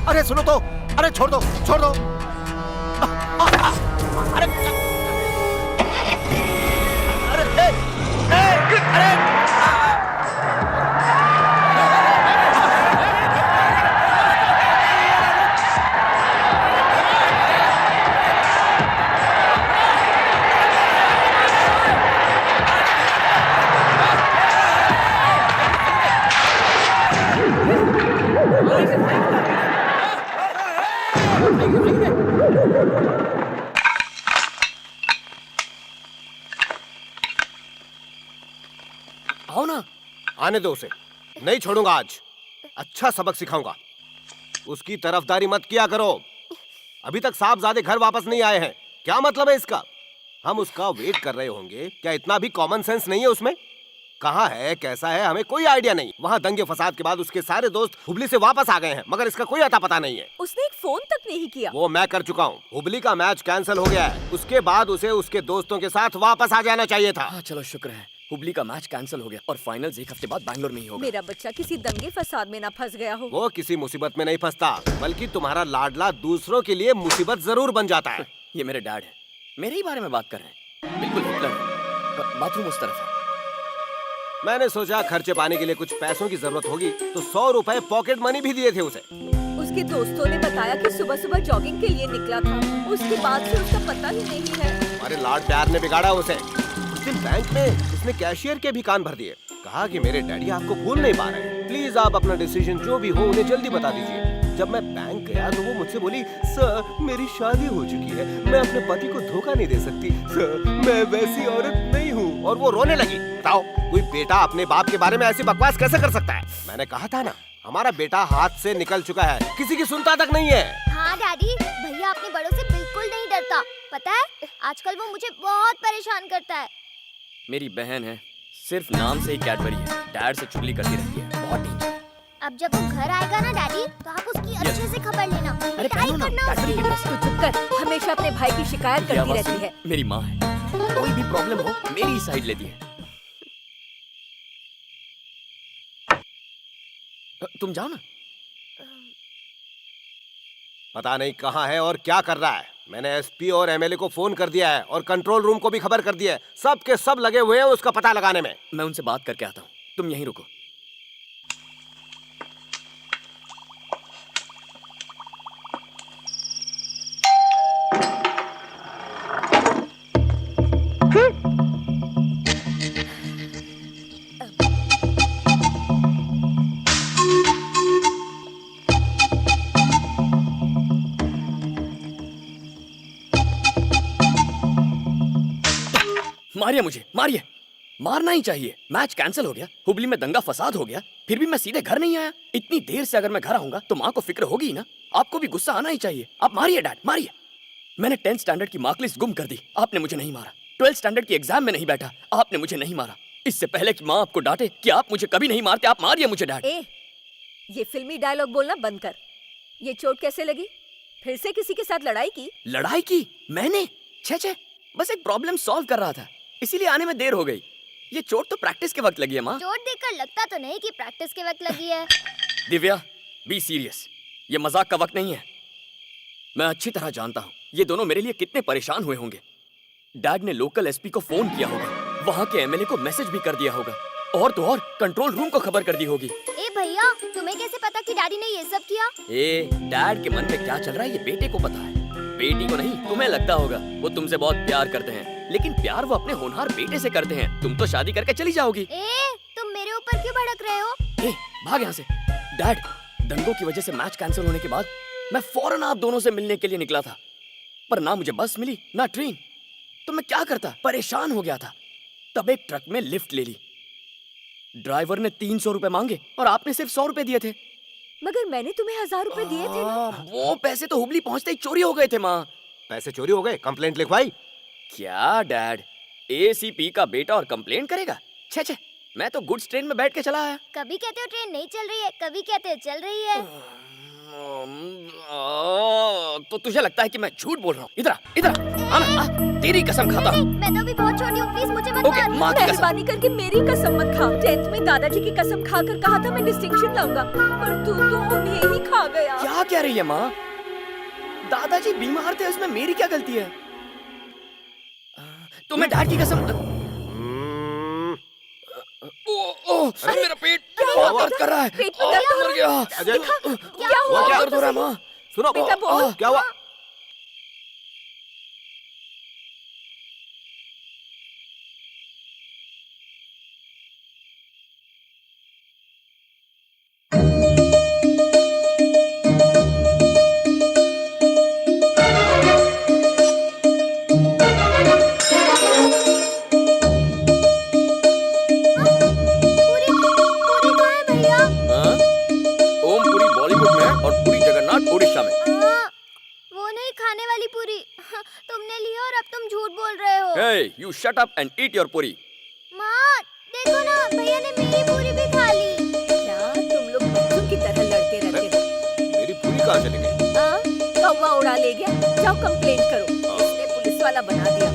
अरे सुनो तो, अरे छोड़ दो, छोड़ दो। अरे अरे आओ ना। आने दो उसे, नहीं छोड़ूंगा आज। अच्छा सबक सिखाऊंगा। उसकी तरफदारी मत किया करो। अभी तक साहबजादे घर वापस नहीं आए हैं, क्या मतलब है इसका? हम उसका वेट कर रहे होंगे, क्या इतना भी कॉमन सेंस नहीं है उसमें? कहाँ है, कैसा है, हमें कोई आइडिया नहीं। वहाँ दंगे फसाद के बाद उसके सारे दोस्त हुबली से वापस आ गए हैं, मगर इसका कोई अता पता नहीं है। उसने एक फोन तक नहीं किया। वो मैं कर चुका हूँ। हुबली का मैच कैंसिल हो गया है। उसके बाद उसे उसके दोस्तों के साथ वापस आ जाना चाहिए था। हाँ चलो शुक्र है, हुबली का मैच कैंसिल हो गया और फाइनल्स एक हफ्ते बाद बैंगलोर में ही होगा। मेरा बच्चा किसी दंगे फसाद में ना फंस गया हो। वो किसी मुसीबत में नहीं फंसता, बल्कि तुम्हारा लाडला दूसरों के लिए मुसीबत जरूर बन जाता है। ये मेरे डैड है, मेरे ही बारे में बात कर रहे हैं। बिल्कुल हिटलर है। बाथरूम उस तरफ है। मैंने सोचा खर्चे पाने के लिए कुछ पैसों की जरूरत होगी, तो 100 रुपए पॉकेट मनी भी दिए थे उसे। उसके दोस्तों ने बताया कि सुबह सुबह जॉगिंग के लिए निकला था। उसके बाद से उसका पता ही नहीं है। हमारे लाड प्यार ने बिगाड़ा उसे। उस दिन बैंक में उसने कैशियर के भी कान भर दिए। कहा कि मेरे डैडी आपको भूल नहीं पा रहे हैं, प्लीज आप अपना डिसीजन जो भी हो उन्हें जल्दी बता दीजिए। जब मैं बैंक गया तो वो मुझसे बोली, सर मेरी शादी हो चुकी है, मैं अपने पति को धोखा नहीं दे सकती, सर मैं वैसी औरत नहीं हूँ। और वो रोने लगी। बताओ कोई बेटा अपने बाप के बारे में ऐसी बकवास कैसे कर सकता है? मैंने कहा था ना, हमारा बेटा हाथ से निकल चुका है, किसी की सुनता तक नहीं है। हाँ डैडी, भैया अपने बड़ों से बिल्कुल नहीं डरता। पता है आजकल वो मुझे बहुत परेशान करता है। मेरी बहन है, सिर्फ नाम से ही कैडबरी है, डैड से चुगली करती रहती है। बहुत डेंजर। अब जब वो घर आएगा ना डैडी, तो आप उसकी अच्छे से खबर लेना। अरे पिटाई पहनो ना, करना कैडबरी की उसकी। ड्रेस। तू चुप कर, हमेशा अपने भाई की शिकायत करती रहती है। मेरी माँ है, कोई भी प्रॉब्लम हो मेरी ही साइड लेती है। तुम जाओ ना। पता नहीं कहाँ है और क्या कर रहा है। मैंने एसपी और एमएलए को फोन कर दिया है और कंट्रोल रूम को भी खबर कर दिया है। सब के सब लगे हुए हैं उसका पता लगाने में। मैं उनसे बात करके आता हूँ, तुम यहीं रुको। मारिए मुझे, मारिए। मारना ही चाहिए। मैच कैंसिल हो गया, हुबली में दंगा फसाद हो गया, फिर भी मैं सीधे घर नहीं आया। इतनी देर से अगर मैं घर आऊंगा तो माँ को फिक्र होगी ही ना। आपको भी गुस्सा आना ही चाहिए। आप मारिए डैड, मारिए। मैंने 10th स्टैंडर्ड की मार्कलिस्ट गुम कर दी, आपने मुझे नहीं मारा। 12th स्टैंडर्ड की एग्जाम में नहीं बैठा, आपने मुझे नहीं मारा। इससे पहले कि माँ आपको डांटे कि आप मुझे कभी नहीं मारते, आप मारिए मुझे डैड। ये फिल्मी डायलॉग बोलना बंद कर। ये चोट कैसे लगी? फिर से किसी के साथ लड़ाई की? लड़ाई की मैंने? छे, बस एक प्रॉब्लम सॉल्व कर रहा था, इसीलिए आने में देर हो गई। ये चोट तो प्रैक्टिस के वक्त लगी है माँ। चोट देखकर लगता तो नहीं कि प्रैक्टिस के वक्त लगी है। दिव्या, बी सीरियस, ये मजाक का वक्त नहीं है। मैं अच्छी तरह जानता हूँ ये दोनों मेरे लिए कितने परेशान हुए होंगे। डैड ने लोकल एसपी को फोन किया होगा, वहाँ के एमएलए को मैसेज भी कर दिया होगा, और तो और कंट्रोल रूम को खबर कर दी होगी। ए भैया, तुम्हें कैसे पता कि डैडी ने ये सब किया? डैड के मन में क्या चल रहा है ये बेटे को पता है। बेटी को नहीं, तुम्हें लगता होगा वो तुमसे बहुत प्यार करते हैं, लेकिन प्यार वो अपने होनहार बेटे से करते हैं। तुम तो शादी करके चली जाओगी। तुम मेरे ऊपर क्यों भड़क रहे हो? भाग यहाँ से। डैड, दंगों की वजह से मैच कैंसिल होने के बाद मैं फौरन आप दोनों से मिलने के लिए निकला था, पर ना मुझे बस मिली ना ट्रेन। तो मैं क्या करता, परेशान हो गया था। तब एक ट्रक में लिफ्ट ले ली। ड्राइवर ने 300 रुपए मांगे और आपने सिर्फ 100 रुपए दिए थे। मगर मैंने तुम्हें 1000 रुपए दिए थे ना। वो पैसे तो हुबली पहुंचते ही चोरी हो गए थे माँ। पैसे चोरी हो गए? कंप्लेंट लिखवाई? क्या डैड, एसीपी का बेटा और कंप्लेंट करेगा? छे, मैं तो गुड्स ट्रेन में बैठ के चला आया। कभी कहते हो ट्रेन नहीं चल रही है, कभी कहते हो चल रही है। तो तुझे लगता है कि मैं झूठ बोल रहा हूँ? इधर आना, तेरी कसम खाता हूँ। मैं तो भी बहुत छोटी हूँ, प्लीज मुझे मत ओके, मारिए। माँ की कसम। मेहरबानी करके मेरी कसम मत खा। 10th में दादाजी की कसम खाकर कहा था मैं डिस्टिंक्शन लाऊंगा, पर तू तो उन्हें ही खा गया। क्या कहा क्या रही है माँ? दादाजी बीमार थे, उसमें मेरी क्या गलती है? तुम्हें डैड की कसम। मेरा पेट बहुत दर्द कर रहा है। पेट में दर्द हो मर गया। अजय, क्या हुआ? क्या दर्द हो रहा है माँ। सुनो, बेटा बोल। क्या हुआ? पूरी पूरी कहाँ है भैया? हाँ? ओम पुरी बॉलीवुड में है और पुरी जगन्नाथ उड़ीसा में। वो नहीं खाने वाली पूरी। तुमने ली और अब तुम झूठ बोल रहे हो। Hey, you shut up and eat your puri. माँ देखो ना, भैया ने मेरी पूरी भी खा ली। क्या तुम लोग बच्चों की तरह लड़ते रहते हो? मेरी पूरी कहाँ चली गई? हाँ? कौवा उड़ा ले गया? जाओ कंप्लेंट करो। इसने पुलिस वाला बना दिया।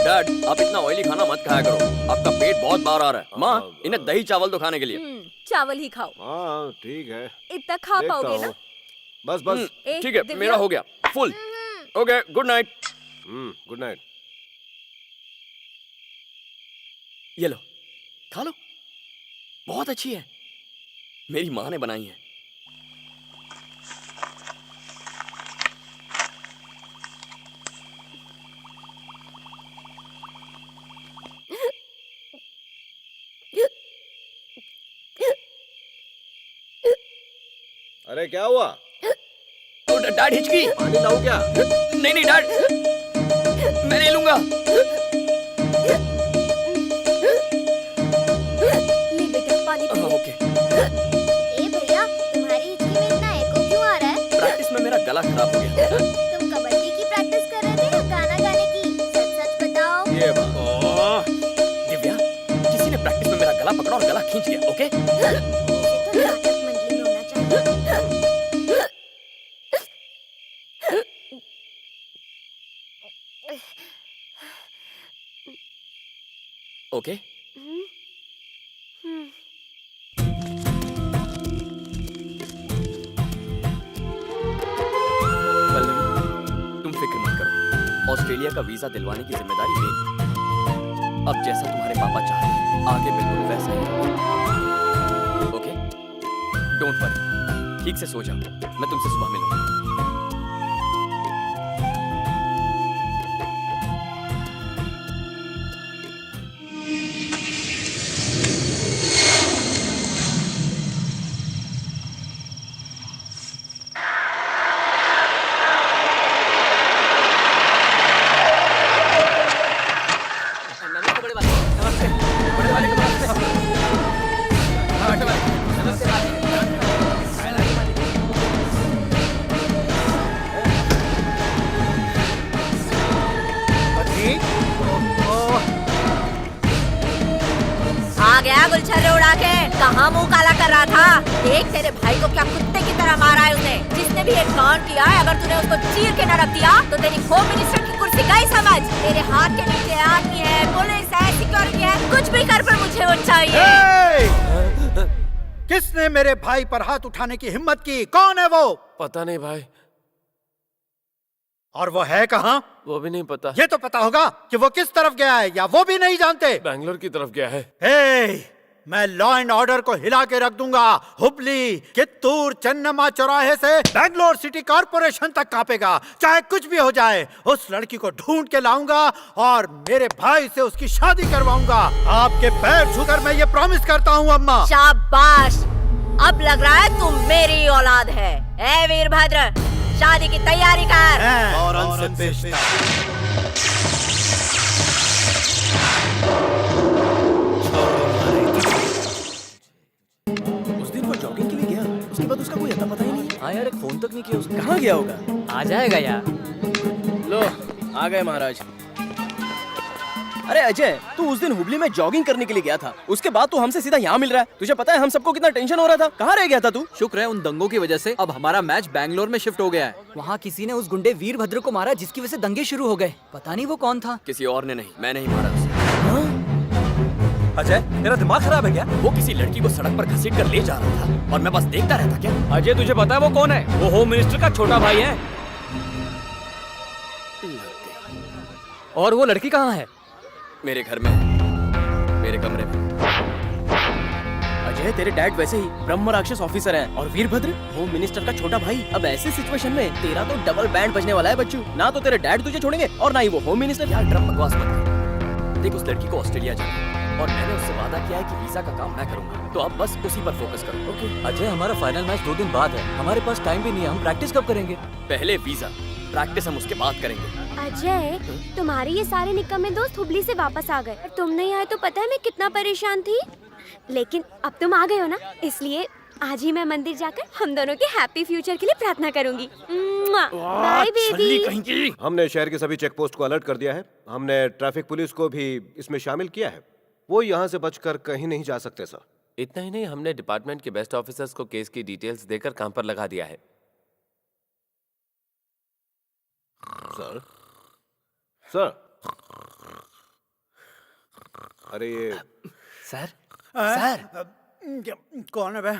डैड, आप इतना ऑयली खाना मत खाया करो। आपका पेट बहुत बाहर आ रहा है। माँ, इन्हें दही चावल तो खाने के लिए। चावल ही खाओ। हाँ ठीक है, इतना खा देखता पाओगे ना? हूँ। बस बस। ए, ठीक है, दिव्या। मेरा हो गया full. Okay, good night. Good night. ये लो, खा लो। बहुत अच्छी है, मेरी माँ ने बनाई है। अरे क्या हुआ? डैड हिचकी। पानी लाऊं क्या? नहीं नहीं डैड, मैं नहीं लूंगा। ले बेटा पानी पी ले। ओके। ए भैया, तुम्हारी हिचकी में इतना एको क्यों आ रहा है? प्रैक्टिस में मेरा गला खराब हो गया। तुम कबड्डी की प्रैक्टिस कर रहे थे या गाना गाने की? सच सच बताओ। ये बात। दिव्या, किसी ने प्रैक्टिस में मेरा गला पकड़ा और गला खींच लिया। ओके? इसे तो नाटक मंडली में होना चाहिए। ओके? पल्लवी, तुम फिक्र मत करो। ऑस्ट्रेलिया का वीजा दिलवाने की जिम्मेदारी मेरी। अब जैसा तुम्हारे पापा चाहे, आगे बिल्कुल वैसा ही होगा। ओके? डोंट वरी, ठीक से सो जाओ। मैं तुमसे सुबह मिलूंगा। आ गया गुलछर्रे उड़ा के। कहाँ मुंह काला कर रहा था? देख तेरे भाई को क्या कुत्ते की तरह मारा है उसने। जिसने भी एक कांड किया है, अगर तूने उसको चीर के न रख दिया तो तेरी होम मिनिस्टर की कुर्सी गई समझ। तेरे हाथ के नीचे आर्मी है, पुलिस है, सिक्योरिटी है, कुछ भी कर पर मुझे वो चाहिए। किसने मेरे भाई पर हाथ उठाने की हिम्मत की? कौन है वो? पता नहीं भाई, और वो है कहाँ? वो भी नहीं पता। ये तो पता होगा कि वो किस तरफ गया है, या वो भी नहीं जानते? बैंगलोर की तरफ गया है। हे, मैं लॉ एंड ऑर्डर को हिला के रख दूंगा। हुबली, कित्तूर, चन्नम्मा चौराहे से बैंगलोर सिटी कॉर्पोरेशन तक कांपेगा। चाहे कुछ भी हो जाए, उस लड़की को ढूंढ के लाऊंगा और मेरे भाई से उसकी शादी करवाऊंगा। आपके पैर छूकर मैं ये प्रॉमिस करता हूँ अम्मा। शाबाश, अब लग रहा है तुम मेरी औलाद है। ए वीरभद्र, शादी की तैयारी कर। और से पेशता। उस दिन वो जॉगिंग के लिए गया, उसके बाद उसका कोई अता पता ही नहीं। हाँ यार, एक फोन तक नहीं किया उसने। कहाँ गया होगा? आ जाएगा यार। लो, आ गए महाराज। अरे अजय, तू उस दिन हुबली में जॉगिंग करने के लिए गया था, उसके बाद तू हमसे सीधा यहाँ मिल रहा है। तुझे पता है हम सबको कितना टेंशन हो रहा था? कहाँ रह गया था तू? शुक्र है उन दंगों की वजह से अब हमारा मैच बैंगलोर में शिफ्ट हो गया है। वहाँ किसी ने उस गुंडे वीरभद्र को मारा जिसकी वजह से दंगे शुरू हो गए। पता नहीं वो कौन था। किसी और ने नहीं, मैंने ही मारा उसे। अजय तेरा दिमाग खराब है क्या? वो किसी लड़की को सड़क पर घसीट कर ले जा रहा था और मैं बस देखता रहता क्या? अजय तुझे पता है वो कौन है? वो होम मिनिस्टर का छोटा भाई है। और वो लड़की कहाँ है? मेरे घर में, मेरे कमरे में। अजय तेरे डैड वैसे ही ब्रह्म राक्षस ऑफिसर हैं और वीरभद्र होम मिनिस्टर का छोटा भाई। अब ऐसे सिचुएशन में तेरा तो डबल बैंड बजने वाला है बच्चू। ना तो तेरे डैड तुझे छोड़ेंगे और ना ही वो होम मिनिस्टर। यार ड्रम बकवास मत कर। देख उस लड़की को ऑस्ट्रेलिया जाना है और मैंने उससे वादा किया है कि वीजा का काम मैं करूंगा, तो अब बस उसी पर फोकस करो। ओके अजय हमारा फाइनल मैच 2 दिन बाद है, हमारे पास टाइम भी नहीं है, हम प्रैक्टिस कब करेंगे? पहले वीजा, प्रैक्टिस हम उसके बाद करेंगे। अजय तुम्हारे ये सारे निकम्मे दोस्त हुबली से वापस आ गए। तुम नहीं आए तो पता है मैं कितना परेशान थी, लेकिन अब तुम आ गए हो ना, इसलिए आज ही मैं मंदिर जाकर हम दोनों के हैप्पी फ्यूचर के लिए प्रार्थना करूंगी। Bye baby. हमने शहर के सभी चेक पोस्ट को अलर्ट कर दिया है। हमने ट्रैफिक पुलिस को भी इसमें शामिल किया है। वो यहाँ से बचकर कहीं नहीं जा सकते सर। इतना ही नहीं, हमने डिपार्टमेंट के बेस्ट ऑफिसर्स को केस की डिटेल्स देकर काम पर लगा दिया है। सर सर अरे ये सर कौन है बे?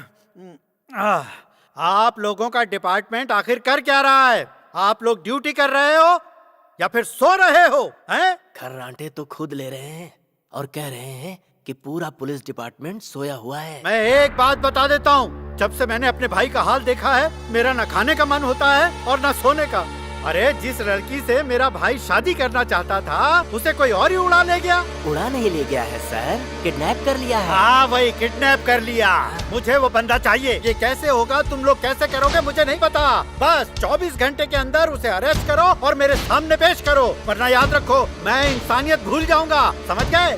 आप लोगों का डिपार्टमेंट आखिर कर क्या रहा है? आप लोग ड्यूटी कर रहे हो या फिर सो रहे हो? हैं? खर्राटे तो खुद ले रहे हैं और कह रहे हैं कि पूरा पुलिस डिपार्टमेंट सोया हुआ है। मैं एक बात बता देता हूँ, जब से मैंने अपने भाई का हाल देखा है, मेरा न खाने का मन होता है और न सोने का। अरे जिस लड़की से मेरा भाई शादी करना चाहता था, उसे कोई और ही उड़ा ले गया। उड़ा नहीं ले गया है सर, किडनैप कर लिया है। हाँ वही किडनैप कर लिया। मुझे वो बंदा चाहिए। ये कैसे होगा, तुम लोग कैसे करोगे मुझे नहीं पता। बस 24 घंटे के अंदर उसे अरेस्ट करो और मेरे सामने पेश करो, वरना याद रखो मैं इंसानियत भूल जाऊंगा। समझ गए?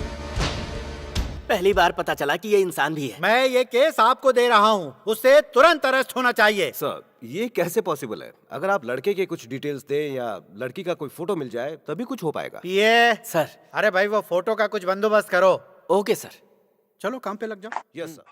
पहली बार पता चला कि ये इंसान भी है। मैं ये केस आपको दे रहा हूँ, उसे तुरंत अरेस्ट होना चाहिए। सर ये कैसे पॉसिबल है? अगर आप लड़के के कुछ डिटेल्स दें या लड़की का कोई फोटो मिल जाए तभी कुछ हो पाएगा। ये सर अरे भाई वो फोटो का कुछ बंदोबस्त करो। Okay sir. चलो काम पे लग जाओ। Yes sir.